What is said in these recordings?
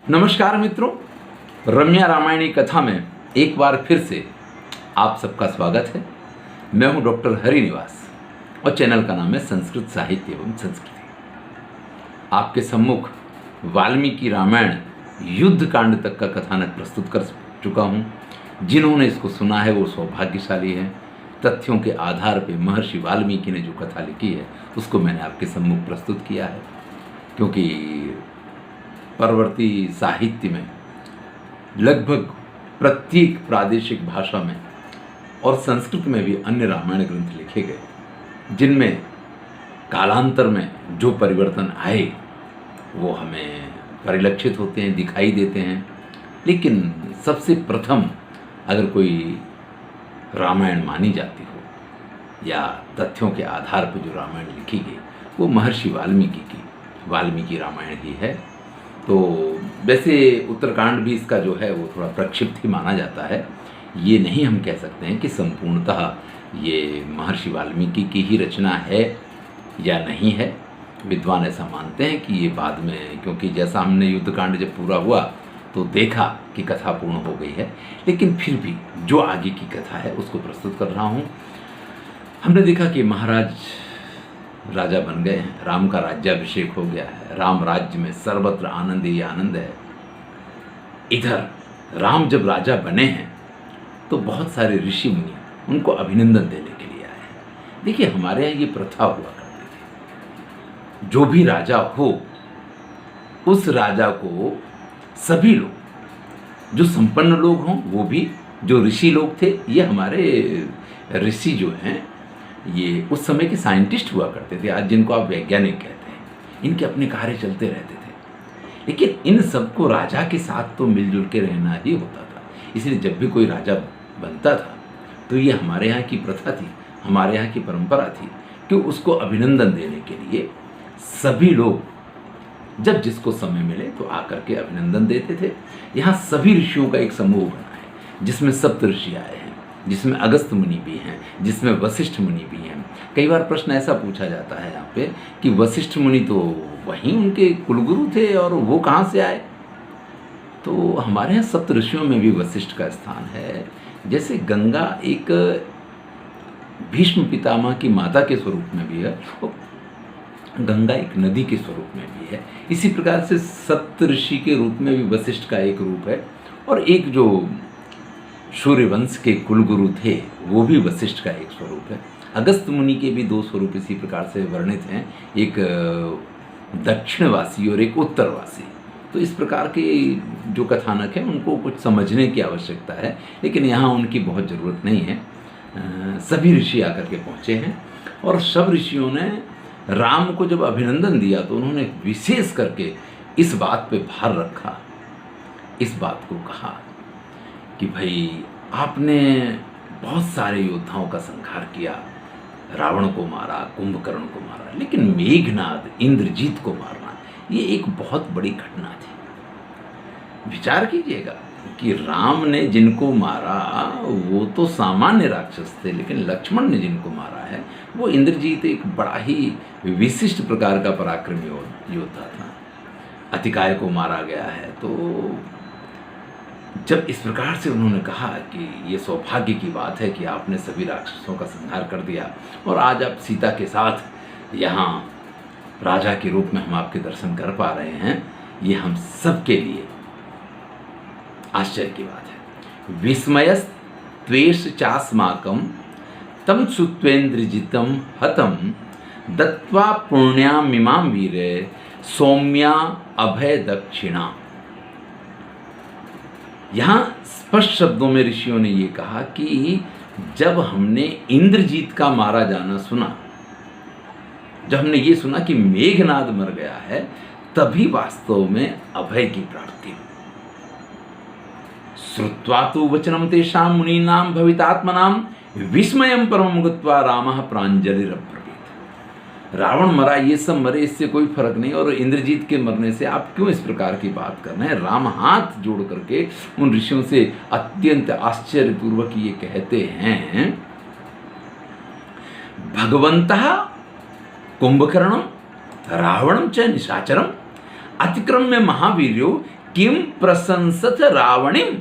नमस्कार मित्रों, रम्या रामायणी कथा में एक बार फिर से आप सबका स्वागत है। मैं हूं डॉक्टर हरिनिवास और चैनल का नाम है संस्कृत साहित्य एवं संस्कृति। आपके सम्मुख वाल्मीकि रामायण युद्ध कांड तक का कथानक प्रस्तुत कर चुका हूं। जिन्होंने इसको सुना है वो सौभाग्यशाली हैं। तथ्यों के आधार पर महर्षि वाल्मीकि ने जो कथा लिखी है उसको मैंने आपके सम्मुख प्रस्तुत किया है, क्योंकि परवर्ती साहित्य में लगभग प्रत्येक प्रादेशिक भाषा में और संस्कृत में भी अन्य रामायण ग्रंथ लिखे गए, जिनमें कालांतर में जो परिवर्तन आए वो हमें परिलक्षित होते हैं, दिखाई देते हैं। लेकिन सबसे प्रथम अगर कोई रामायण मानी जाती हो या तथ्यों के आधार पर जो रामायण लिखी गई वो महर्षि वाल्मीकि रामायण ही है। तो वैसे उत्तरकांड भी इसका जो है वो थोड़ा प्रक्षिप्त ही माना जाता है। ये नहीं हम कह सकते हैं कि संपूर्णतः ये महर्षि वाल्मीकि की ही रचना है या नहीं है। विद्वान ऐसा मानते हैं कि ये बाद में, क्योंकि जैसा हमने युद्धकांड जब पूरा हुआ तो देखा कि कथा पूर्ण हो गई है, लेकिन फिर भी जो आगे की कथा है उसको प्रस्तुत कर रहा हूँ। हमने देखा कि महाराज राजा बन गए हैं, राम का राज्याभिषेक हो गया है, राम राज्य में सर्वत्र आनंद ही आनंद है। इधर राम जब राजा बने हैं तो बहुत सारे ऋषि मुनि उनको अभिनंदन देने के लिए आए हैं। देखिए, हमारे यहाँ ये प्रथा हुआ करती थी, जो भी राजा हो उस राजा को सभी लोग, जो संपन्न लोग हों वो भी, जो ऋषि लोग थे, ये हमारे ऋषि जो हैं ये उस समय के साइंटिस्ट हुआ करते थे, आज जिनको आप वैज्ञानिक कहते हैं। इनके अपने कार्य चलते रहते थे, लेकिन इन सबको राजा के साथ तो मिलजुल के रहना ही होता था। इसलिए जब भी कोई राजा बनता था तो ये हमारे यहाँ की प्रथा थी, हमारे यहाँ की परंपरा थी कि उसको अभिनंदन देने के लिए सभी लोग जब जिसको समय मिले तो आकर के अभिनंदन देते थे। यहाँ सभी ऋषियों का एक समूह बना है जिसमें सप्त ऋषि आए हैं, जिसमें अगस्त मुनि भी हैं, जिसमें वशिष्ठ मुनि भी हैं। कई बार प्रश्न ऐसा पूछा जाता है यहाँ पे कि वशिष्ठ मुनि तो वहीं उनके कुलगुरु थे और वो कहाँ से आए। तो हमारे यहाँ सप्त ऋषियों में भी वशिष्ठ का स्थान है। जैसे गंगा एक भीष्म पितामह की माता के स्वरूप में भी है और गंगा एक नदी के स्वरूप में भी है, इसी प्रकार से सप्त ऋषि के रूप में भी वशिष्ठ का एक रूप है। और एक जो सूर्यवंश के कुलगुरु थे वो भी वशिष्ठ का एक स्वरूप है। अगस्त मुनि के भी दो स्वरूप इसी प्रकार से वर्णित हैं, एक दक्षिणवासी और एक उत्तरवासी। तो इस प्रकार के जो कथानक हैं उनको कुछ समझने की आवश्यकता है, लेकिन यहाँ उनकी बहुत ज़रूरत नहीं है। सभी ऋषि आकर के पहुँचे हैं और सब ऋषियों ने राम को जब अभिनंदन दिया तो उन्होंने विशेष करके इस बात पे भार रखा, इस बात को कहा कि भाई आपने बहुत सारे योद्धाओं का संहार किया, रावण को मारा, कुंभकर्ण को मारा, लेकिन मेघनाद इंद्रजीत को मारना ये एक बहुत बड़ी घटना थी। विचार कीजिएगा कि राम ने जिनको मारा वो तो सामान्य राक्षस थे, लेकिन लक्ष्मण ने जिनको मारा है वो इंद्रजीत एक बड़ा ही विशिष्ट प्रकार का पराक्रमी योद्धा था। अतिकाय को मारा गया है। तो जब इस प्रकार से उन्होंने कहा कि ये सौभाग्य की बात है कि आपने सभी राक्षसों का संहार कर दिया और आज आप सीता के साथ यहाँ राजा के रूप में हम आपके दर्शन कर पा रहे हैं, ये हम सब के लिए आश्चर्य की बात है। विस्मयस त्वेष चास्माकम तम सुत्वेन्द्रजितम हतम दत्वा पुण्यामिमां वीरे सौम्या अभय दक्षिणा। यहाँ स्पष्ट शब्दों में ऋषियों ने ये कहा कि जब हमने इंद्रजीत का मारा जाना सुना, जब हमने ये सुना कि मेघनाद मर गया है, तभी वास्तव में अभय की प्राप्ति हुई। श्रुत्वा तु वचनम तेषां मुनीनां भवितात्मनां विस्मयं परमं गत्वा रामः प्राञ्जलिरब्रवीत्। रावण मरा, ये सब मरे, इससे कोई फर्क नहीं, और इंद्रजीत के मरने से आप क्यों इस प्रकार की बात कर रहे हैं। राम हाथ जोड़ करके उन ऋषियों से अत्यंत आश्चर्यपूर्वक ये कहते हैं, भगवन्तः कुंभकर्णम रावणम च निशाचरम अतिक्रम्य महावीर्यो किम प्रशंसत रावणिम।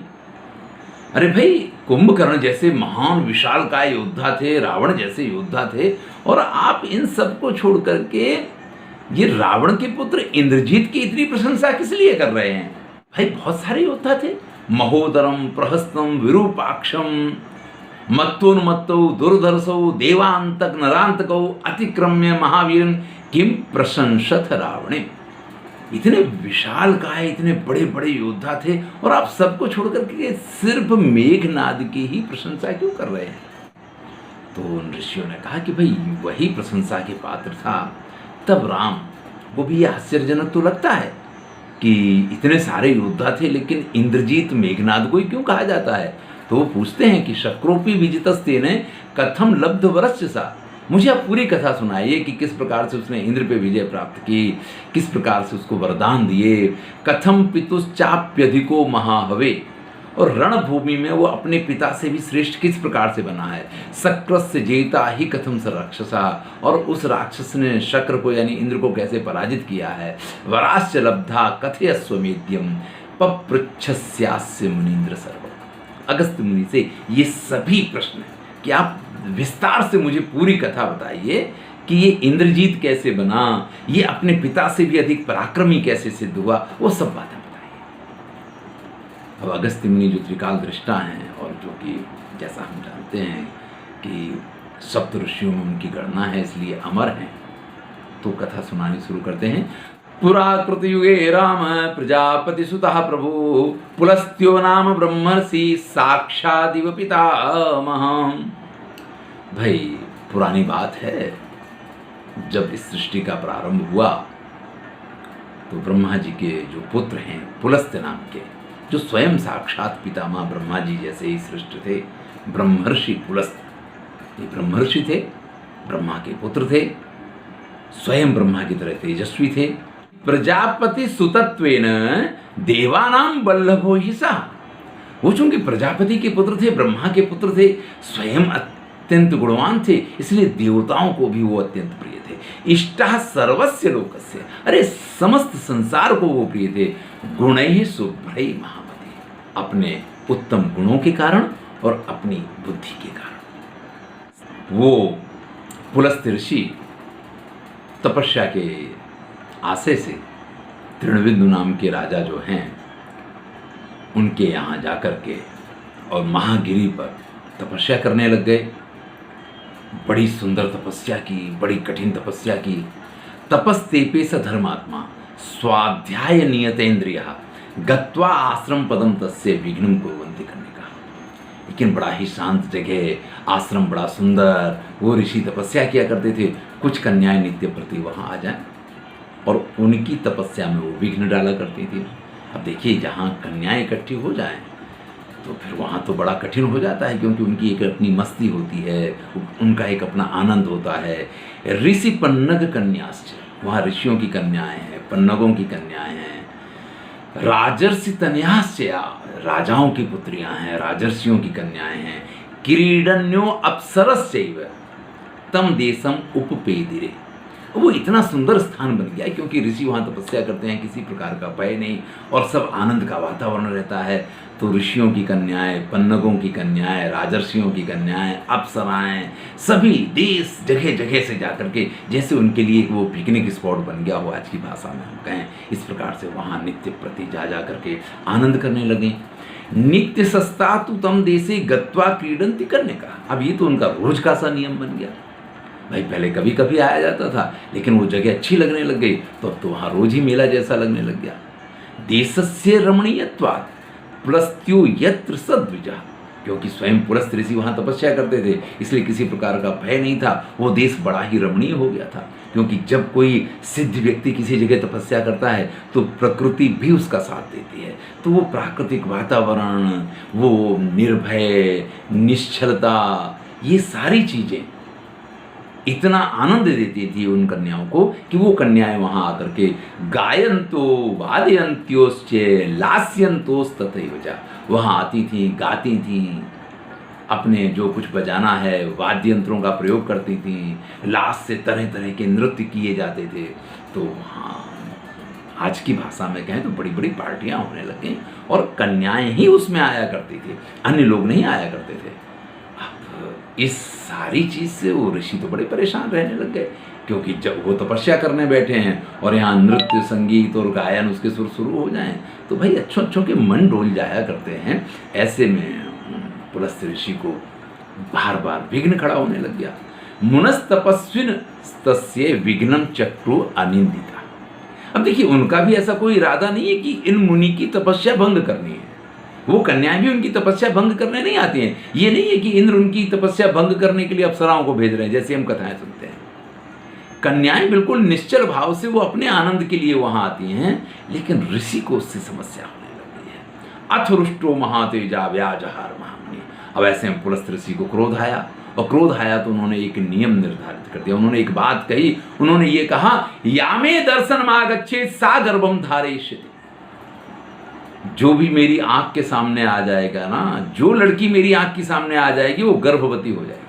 अरे भाई, कुंभकर्ण जैसे महान विशालकाय योद्धा थे, रावण जैसे योद्धा थे, और आप इन सबको छोड़ करके ये रावण के पुत्र इंद्रजीत की इतनी प्रशंसा किस लिए कर रहे हैं? भाई बहुत सारे योद्धा थे, महोदरम प्रहस्तम विरूपाक्षम मत्तोन्मत्तौ दुर्धर्षौ देवांतक नरांतकौ अतिक्रम्य महावीर किम प्रशंसत रावणे। इतने विशाल काय, इतने बड़े बड़े योद्धा थे, और आप सबको छोड़ करके सिर्फ मेघनाद की ही प्रशंसा क्यों कर रहे हैं? तो उन ऋषियों ने कहा कि भाई वही प्रशंसा के पात्र था। तब राम को भी यह आश्चर्यजनक तो लगता है कि इतने सारे योद्धा थे, लेकिन इंद्रजीत मेघनाद को ही क्यों कहा जाता है? तो वो पूछते हैं कि शक्रोपी विजितस्तेन कथम लब्ध वरस्यसा। मुझे आप पूरी कथा सुनाइए कि किस प्रकार से उसने इंद्र पे विजय प्राप्त की, किस प्रकार से उसको वरदान दिए। कथम पितुश्चाप्यधिको महाहवे, और रणभूमि में वो अपने पिता से भी श्रेष्ठ किस प्रकार से बना है। शक्रस्य जेता ही कथम स राक्षसा, और उस राक्षस ने शक्र को यानी इंद्र को कैसे पराजित किया है। वराश्च लब्धा कथयस्वमेध्यम पपृच्छस्यास्य मुनीन्द्र सर्व। अगस्त्य मुनि से ये सभी प्रश्न हैं कि आप विस्तार से मुझे पूरी कथा बताइए कि ये इंद्रजीत कैसे बना, ये अपने पिता से भी अधिक पराक्रमी कैसे सिद्ध हुआ, वो सब बातें बताइए। अब अगस्त्य मुनि जो त्रिकाल दृष्टा हैं, और जो कि जैसा हम जानते हैं कि सप्त ऋषियों में उनकी गणना है, इसलिए अमर हैं, तो कथा सुनानी शुरू करते हैं। पुराकृतयुगे राम प्रजापति सुतः प्रभु पुलस्त्यो नाम ब्रह्मर्षि साक्षादिव पितामह। भाई पुरानी बात है, जब इस सृष्टि का प्रारंभ हुआ तो ब्रह्मा जी के जो पुत्र हैं पुलस्त्य नाम के, जो स्वयं साक्षात पितामह ब्रह्मा जी जैसे ही सृष्ट थे, ब्रह्मर्षि पुलस्त्य, ये ब्रह्मर्षि थे, ब्रह्मा के पुत्र थे, स्वयं ब्रह्मा की तरह तेजस्वी थे। प्रजापति सुतत्वेन देवानाम बल्लभो ही सा। वो चूंकि प्रजापति के पुत्र थे, ब्रह्मा के पुत्र थे, स्वयं अत्यंत गुणवान थे, इसलिए देवताओं को भी वो अत्यंत प्रिय थे। इष्टः सर्वस्य लोकस्य, अरे समस्त संसार को वो प्रिय थे। गुणैः शुभ्रैः महामति, अपने उत्तम गुणों के कारण और अपनी बुद्धि के कारण। वो पुलस्त्य ऋषि तपस्या के आशय से तृणविंदु नाम के राजा जो हैं उनके यहाँ जाकर के और महागिरी पर तपस्या करने लग गए। बड़ी सुंदर तपस्या की, बड़ी कठिन तपस्या की। तपस्तेपे स धर्मात्मा स्वाध्याय नियतेन्द्रियः गत्वा आश्रम पदम तस्य विघ्नं कुर्वन्ति करने का। लेकिन बड़ा ही शांत जगह, आश्रम बड़ा सुंदर, वो ऋषि तपस्या किया करते थे। कुछ कन्याएं नित्य प्रति वहाँ आ जाएं और उनकी तपस्या में वो विघ्न डाला करती थी। अब देखिए, जहाँ कन्याएं इकट्ठी हो जाएं तो फिर वहाँ तो बड़ा कठिन हो जाता है, क्योंकि उनकी एक अपनी मस्ती होती है, उनका एक अपना आनंद होता है। ऋषि पन्नग कन्याश्च, वहाँ ऋषियों की कन्याएं हैं, पन्नगों की कन्याएं हैं। राजर्षि तनयाश्च, राजाओं की पुत्रियां हैं, राजर्षियों की कन्याएं हैं। किरीडन्यो अप्सरश्चैव तम देशम उपपेदिरे, वो इतना सुंदर स्थान बन गया क्योंकि ऋषि वहाँ तपस्या करते हैं, किसी प्रकार का भय नहीं, और सब आनंद का वातावरण रहता है। तो ऋषियों की कन्याएं, पन्नगों की कन्याएं, राजर्षियों की कन्याएं, अप्सराएं, सभी देश जगह जगह से जाकर के, जैसे उनके लिए वो पिकनिक स्पॉट बन गया हो, आज की भाषा में हम कहें, इस प्रकार से वहाँ नित्य प्रति जा करके आनंद करने लगे। नित्य सस्ता तु तम देशे गत्वा क्रीडंती करने का, अब ये तो उनका रोज का सा नियम बन गया। भाई पहले कभी कभी आया जाता था, लेकिन वो जगह अच्छी लगने लग गई, तो वहाँ रोज ही मेला जैसा लगने लग गया। देशस्य रमणीयत्वात् पुलस्त्यो यत्र सद्विजा, क्योंकि स्वयं पुलस्त्य ऋषि वहाँ तपस्या करते थे, इसलिए किसी प्रकार का भय नहीं था। वो देश बड़ा ही रमणीय हो गया था, क्योंकि जब कोई सिद्ध व्यक्ति किसी जगह तपस्या करता है तो प्रकृति भी उसका साथ देती है। तो वो प्राकृतिक वातावरण, वो निर्भय, निश्चलता, ये सारी चीज़ें इतना आनंद देती थी उन कन्याओं को कि वो कन्याएं वहाँ आकर के गायंतो वादयंत्योश्च लास्यंतोस तथैव च, वहाँ आती थी, गाती थी, अपने जो कुछ बजाना है वाद्य यंत्रों का प्रयोग करती थी, लाश से तरह तरह के नृत्य किए जाते थे। तो वहाँ आज की भाषा में कहें तो बड़ी बड़ी पार्टियां होने लग गई और कन्याएं ही उसमें आया करती थी, अन्य लोग नहीं आया करते थे। अब इस सारी चीज़ से वो ऋषि तो बड़े परेशान रहने लग गए, क्योंकि जब वो तपस्या करने बैठे हैं और यहाँ नृत्य संगीत और गायन उसके सुर शुरू हो जाएं तो भाई अच्छों के मन डोल जाया करते हैं। ऐसे में पुलस्त्य ऋषि को बार बार विघ्न खड़ा होने लग गया। मुनस तपस्विन तस्य विघ्नम चक्रु अनिंदिता। अब देखिए, उनका भी ऐसा कोई इरादा नहीं है कि इन मुनि की तपस्या भंग करनी है। वो कन्याएं भी उनकी तपस्या भंग करने नहीं आती हैं। ये नहीं है कि इंद्र उनकी तपस्या भंग करने के लिए अप्सराओं को भेज रहे हैं, जैसे हम कथाएं सुनते हैं। कन्याएं बिल्कुल निश्चल भाव से वो अपने आनंद के लिए वहां आती हैं, लेकिन ऋषि को उससे समस्या होने लगी है। अथ रुष्टो महातेजा व्याजहार महामुनि। अब ऐसे में पुलस्त्य ऋषि को क्रोध आया, और क्रोध आया तो उन्होंने एक नियम निर्धारित कर दिया। उन्होंने एक बात कही, उन्होंने ये कहा, यामे दर्शन मागच्छे सा गर्भम धारयिष्यति। जो भी मेरी आंख के सामने आ जाएगा ना, जो लड़की मेरी आंख के सामने आ जाएगी वो गर्भवती हो जाएगी।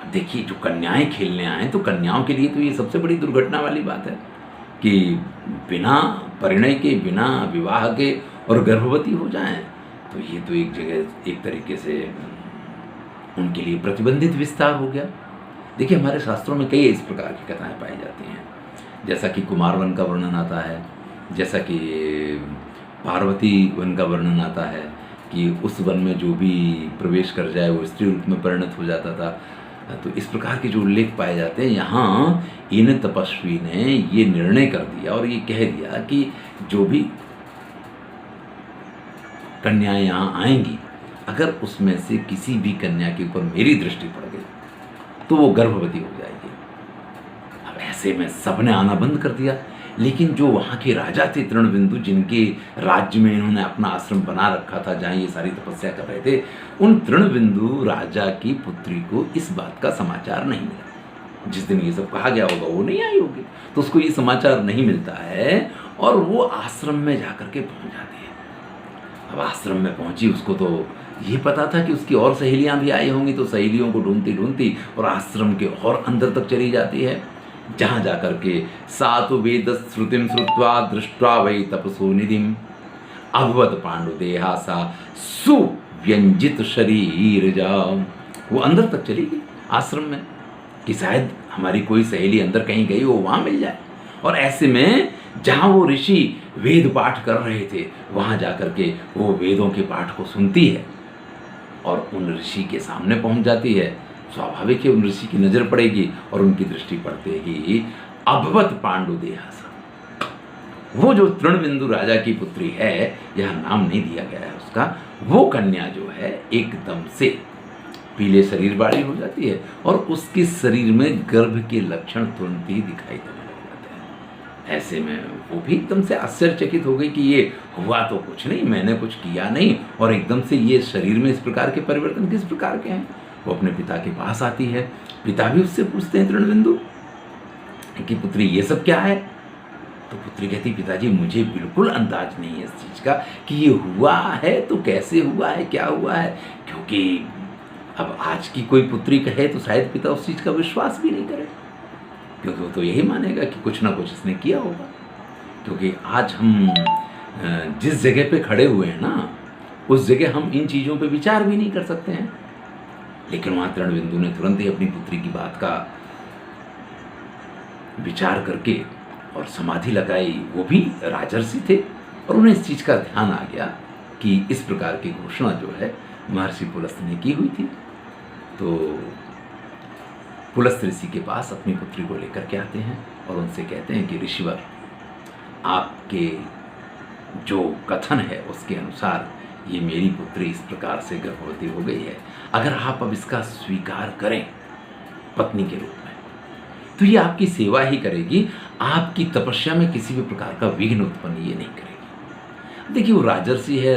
अब देखिए, जो कन्याएं खेलने आए तो कन्याओं के लिए तो ये सबसे बड़ी दुर्घटना वाली बात है कि बिना परिणय के, बिना विवाह के और गर्भवती हो जाएं, तो ये तो एक जगह एक तरीके से उनके लिए प्रतिबंधित विस्तार हो गया। देखिए, हमारे शास्त्रों में कई इस प्रकार की कथाएं पाई जाती हैं, जैसा कि कुमार वन का वर्णन आता है, जैसा कि पार्वती वन का वर्णन आता है कि उस वन में जो भी प्रवेश कर जाए वो स्त्री रूप में परिणत हो जाता था। तो इस प्रकार के जो उल्लेख पाए जाते हैं, यहाँ इन तपस्वी ने ये निर्णय कर दिया और ये कह दिया कि जो भी कन्याएं यहाँ आएंगी, अगर उसमें से किसी भी कन्या के ऊपर मेरी दृष्टि पड़ गई तो वो गर्भवती हो जाएगी। अब ऐसे में सबने आना बंद कर दिया, लेकिन जो वहाँ के राजा थे तृणबिंदु, जिनके राज्य में इन्होंने अपना आश्रम बना रखा था जहाँ ये सारी तपस्या कर रहे थे, उन तृणबिंदु राजा की पुत्री को इस बात का समाचार नहीं मिला। जिस दिन ये सब कहा गया होगा वो नहीं आई होगी, तो उसको ये समाचार नहीं मिलता है और वो आश्रम में जाकर के पहुँच जाती है। अब आश्रम में पहुँची, उसको तो ये पता था कि उसकी और सहेलियाँ भी आई होंगी, तो सहेलियों को ढूंढती ढूंढती और आश्रम के और अंदर तक चली जाती है, जहाँ जाकर के सातु वेद श्रुतिम श्रुत्वा दृष्ट्वा वै तपसो निधिम अभवत पांडुदेहा सा सुव्यंजित शरीर जाओ। वो अंदर तक चली गई आश्रम में कि शायद हमारी कोई सहेली अंदर कहीं गई हो, वहाँ मिल जाए। और ऐसे में जहाँ वो ऋषि वेद पाठ कर रहे थे, वहाँ जाकर के वो वेदों के पाठ को सुनती है और उन ऋषि के सामने पहुँच जाती है। स्वाभाविक है, उन ऋषि की नज़र पड़ेगी और उनकी दृष्टि पड़ते ही अभवत पांडुदेहा, वो जो तृणबिंदु राजा की पुत्री है, यह नाम नहीं दिया गया है उसका, वो कन्या जो है एकदम से पीले शरीर वाली हो जाती है और उसके शरीर में गर्भ के लक्षण तुरंत ही दिखाई देने लग जाते हैं। ऐसे में वो भी एकदम से आश्चर्यचकित हो गई कि ये हुआ तो कुछ नहीं, मैंने कुछ किया नहीं, और एकदम से ये शरीर में इस प्रकार के परिवर्तन किस प्रकार के हैं। वो अपने पिता के पास आती है, पिता भी उससे पूछते हैं तृणबिंदु कि पुत्री ये सब क्या है। तो पुत्री कहती, पिताजी मुझे बिल्कुल अंदाज नहीं है इस चीज़ का कि ये हुआ है तो कैसे हुआ है, क्या हुआ है, क्योंकि अब आज की कोई पुत्री कहे तो शायद पिता उस चीज़ का विश्वास भी नहीं करे, क्योंकि वो तो यही मानेगा कि कुछ ना कुछ इसने किया होगा। क्योंकि आज हम जिस जगह पे खड़े हुए हैं ना, उस जगह हम इन चीज़ों पे विचार भी नहीं कर सकते हैं। लेकिन वहाँ तृणबिंदु ने तुरंत ही अपनी पुत्री की बात का विचार करके और समाधि लगाई। वो भी राजर्षि थे और उन्हें इस चीज़ का ध्यान आ गया कि इस प्रकार की घोषणा जो है महर्षि पुलस्त्य ने की हुई थी। तो पुलस्त्य ऋषि के पास अपनी पुत्री को लेकर के आते हैं और उनसे कहते हैं कि ऋषिवर, आपके जो कथन है उसके अनुसार ये मेरी पुत्री इस प्रकार से गर्भवती हो गई है। अगर आप अब इसका स्वीकार करें पत्नी के रूप में, तो ये आपकी सेवा ही करेगी, आपकी तपस्या में किसी भी प्रकार का विघ्न उत्पन्न ये नहीं करेगी। देखिए, वो राजर्षि है,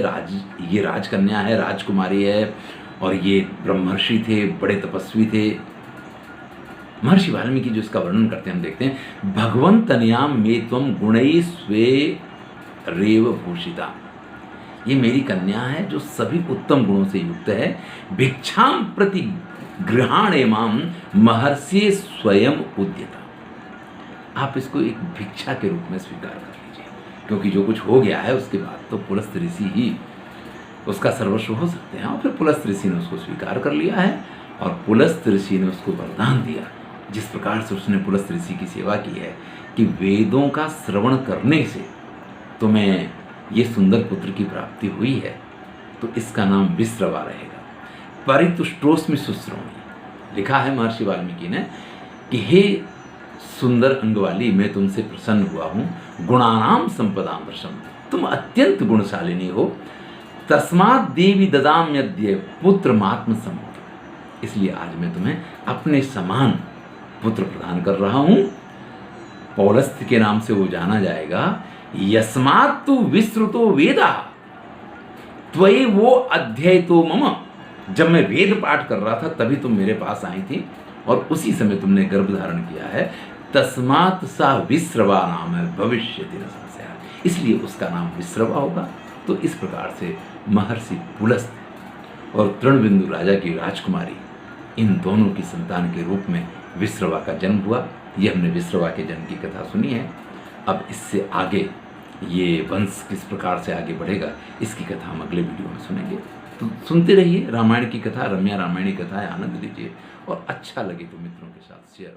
ये राजकन्या है, राजकुमारी है, और ये ब्रह्मर्षि थे, बड़े तपस्वी थे। महर्षि वाल्मीकि जो इसका वर्णन करते हैं हम देखते हैं, भगवंतन्याम मे त्वं गुणै स्वे रेव भूषिता। ये मेरी कन्या है जो सभी उत्तम गुणों से युक्त है। भिक्षाम प्रति गृहाणे माम महर्षि स्वयं उद्यता। आप इसको एक भिक्षा के रूप में स्वीकार कर लीजिए, क्योंकि जो कुछ हो गया है उसके बाद तो पुलस्त ऋषि ही उसका सर्वस्व हो सकते हैं। और फिर पुलस्त ऋषि ने उसको स्वीकार कर लिया है और पुलस्त ऋषि ने उसको वरदान दिया। जिस प्रकार से उसने पुलस्त ऋषि की सेवा की है कि वेदों का श्रवण करने से तुम्हें ये सुंदर पुत्र की प्राप्ति हुई है, तो इसका नाम विश्रवा रहेगा। परितुष्टोस्मि शुश्रोमि, लिखा है महर्षि वाल्मीकि ने कि हे सुंदर अंग वाली, मैं तुमसे प्रसन्न हुआ हूँ। गुणानाम संपदाम दर्शम, तुम अत्यंत गुणशालिनी हो। तस्मात् देवी ददाम्यद्य पुत्र मात्म सम्मुख, इसलिए आज मैं तुम्हें अपने समान पुत्र प्रदान कर रहा हूँ। पौलस्त्य के नाम से वो जाना जाएगा। यस्मात् तु विस्तृतो वेदा त्वयि वो अध्ययतो मम, जब मैं वेद पाठ कर रहा था तभी तुम मेरे पास आई थी और उसी समय तुमने गर्भ धारण किया है। तस्मात् सा विश्रवा नाम है भविष्यति न संशय, इसलिए उसका नाम विश्रवा होगा। तो इस प्रकार से महर्षि पुलस्त्य और तृणबिंदु राजा की राजकुमारी, इन दोनों की संतान के रूप में विश्रवा का जन्म हुआ। ये हमने विश्रवा के जन्म की कथा सुनी है। अब इससे आगे ये वंश किस प्रकार से आगे बढ़ेगा, इसकी कथा हम अगले वीडियो में सुनेंगे। तो सुनते रहिए रामायण की कथा, रम्या रामायणी कथा है, आनंद लीजिए और अच्छा लगे तो मित्रों के साथ शेयर